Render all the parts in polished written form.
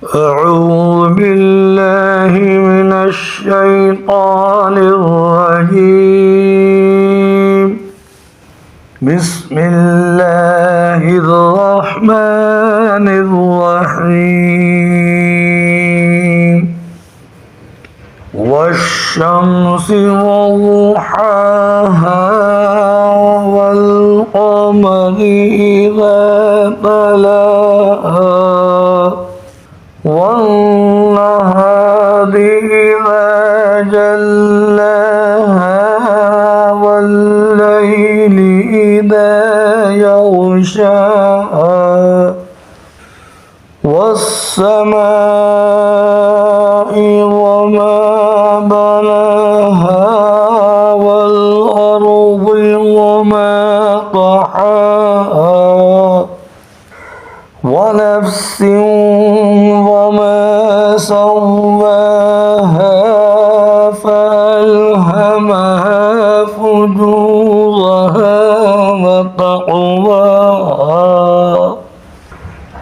أعوذ بالله من الشيطان الرجيم. بسم الله الرحمن الرحيم. والشمس وضحاها والقمر إذا تلاها والنهار إذا جلاها والليل إذا يغشاها والسماء وما بناها والأرض وما طحاها ونفس وما سواها فألهمها فجورها وتقواها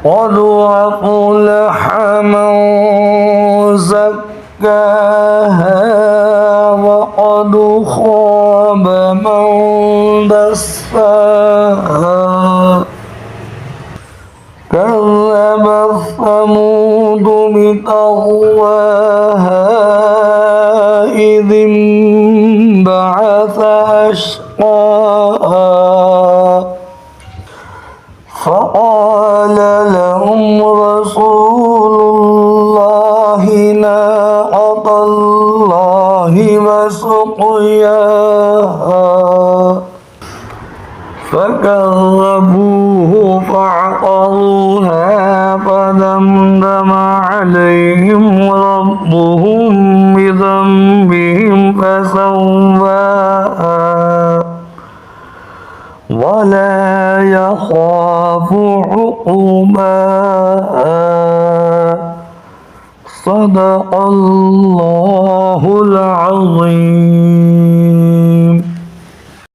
قد أفلح من زكاها وقد خاب من دساها كذبت ثمود بطغواها إذ انبعث أشقاها فقال لهم رسول الله ناقة الله وسقياها فكذبوه فعقروها فدمدم عليهم ربهم بذنبهم فسواها ولا يخاف عقباها. صدق الله العظيم.